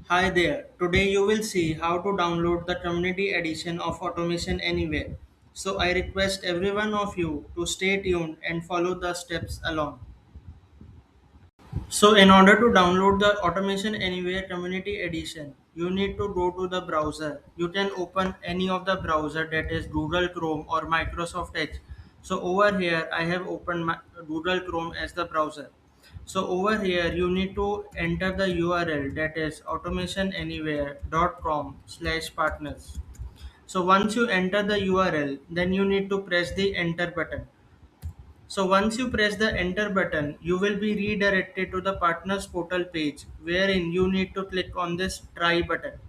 Hi there. Today you will see how to download the community edition of Automation Anywhere. So I request every one of you to stay tuned and follow the steps along. So in order to download the Automation Anywhere Community Edition, you need to go to the browser. You can open any of the browser, that is Google Chrome or Microsoft Edge. So over here I have opened Google Chrome as the browser. So over here you need to enter the URL, that is automationanywhere.com/partners. So once you enter the URL, then you need to press the enter button. So once you press the enter button, you will be redirected to the partners portal page wherein you need to click on this try button.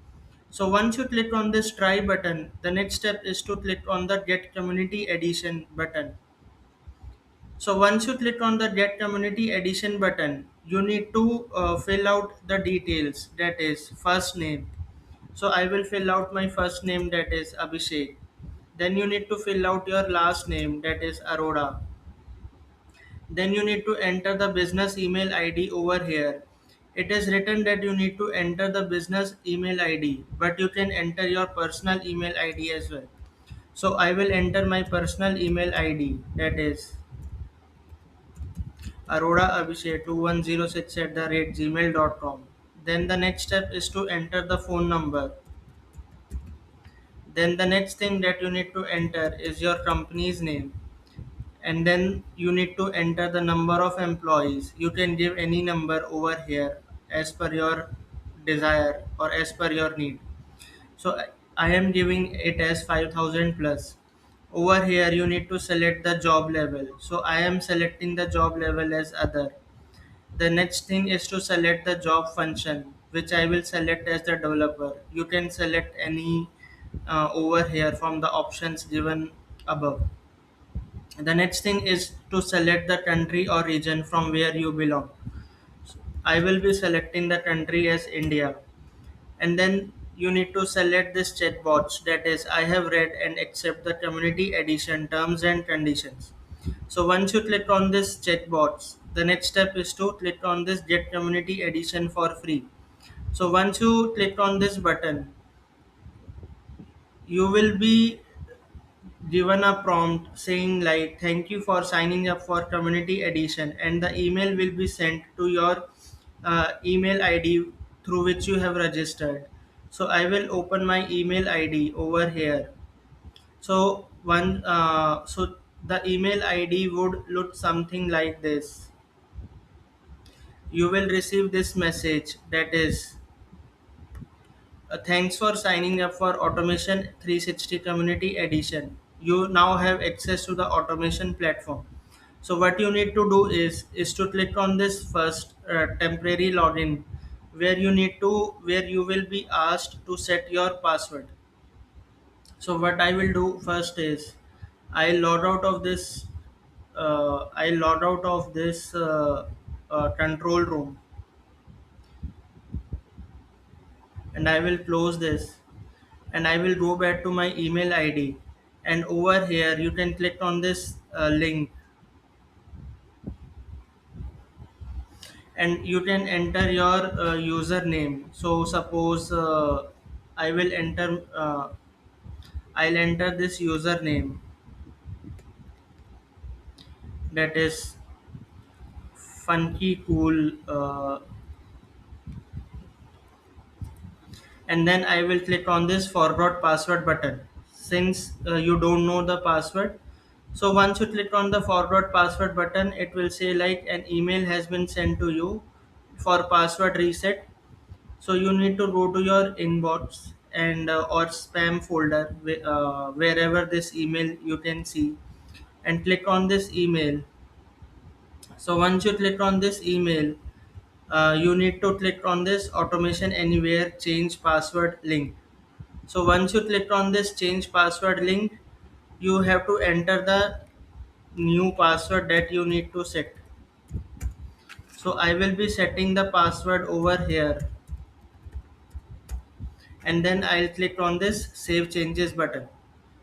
So once you click on this try button, the next step is to click on the get community edition button. So once you click on the get community edition button, you need to fill out the details, that is first name. So I will fill out my first name, that is Abhishek. Then you need to fill out your last name, that is Arora. Then you need to enter the business email ID over here. It is written that you need to enter the business email ID, but you can enter your personal email ID as well. So I will enter my personal email ID, that is aroraabhishek2106 @gmail.com. Then the next step is to enter the phone number. Then the next thing that you need to enter is your company's name, and then you need to enter the number of employees. You can give any number over here as per your desire or as per your need. So I am giving it as 5000 plus. Over here you need to select the job level, so I am selecting the job level as other. The next thing is to select the job function, which I will select as the developer. You can select any over here from the options given above. The next thing is to select the country or region from where you belong. I will be selecting the country as India. And then you need to select this checkbox, that is I have read and accept the community edition terms and conditions. So once you click on this checkbox, the next step is to click on this get community edition for free. So once you click on this button, you will be given a prompt saying like thank you for signing up for community edition, and the email will be sent to your email id through which you have registered. So I will open my email id over here. So the email id would look something like this. You will receive this message, that is thanks for signing up for Automation 360 Community Edition. You now have access to the automation platform. So what you need to do is to click on this first temporary login, where you will be asked to set your password. So what I will do first is I log out of this control room, and I will close this, and I will go back to my email ID, and over here you can click on this link, and you can enter your username. So suppose I will enter I'll enter this username, that is funky cool, and then I will click on this forgot password button since you don't know the password. So once you click on the forgot password button, it will say like an email has been sent to you for password reset. So you need to go to your inbox and or spam folder, wherever this email you can see, and click on this email. So once you click on this email, you need to click on this automation anywhere change password link. So once you click on this change password link, you have to enter the new password that you need to set. So I will be setting the password over here, and then I'll click on this save changes button.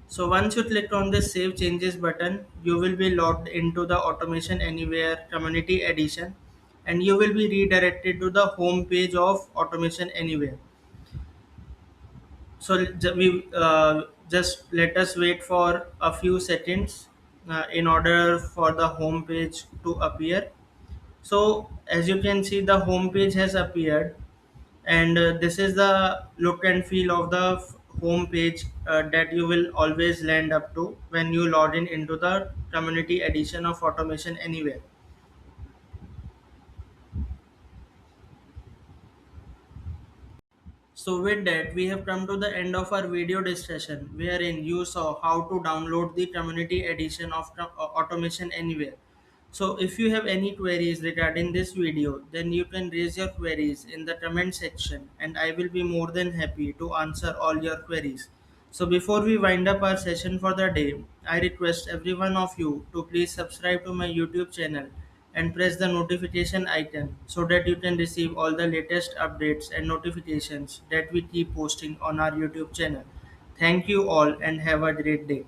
So once you click on this save changes button, you will be logged into the automation anywhere community edition. and you will be redirected to the home page of Automation Anywhere. So we just let us wait for a few seconds in order for the home page to appear. So as you can see, the home page has appeared, and this is the look and feel of the home page that you will always land up to when you log in into the community edition of Automation Anywhere. So with that, we have come to the end of our video discussion wherein you saw how to download the community edition of Automation Anywhere. So if you have any queries regarding this video, then you can raise your queries in the comment section and I will be more than happy to answer all your queries. So before we wind up our session for the day, I request every one of you to please subscribe to my YouTube channel and press the notification icon so that you can receive all the latest updates and notifications that we keep posting on our YouTube channel. Thank you all and have a great day.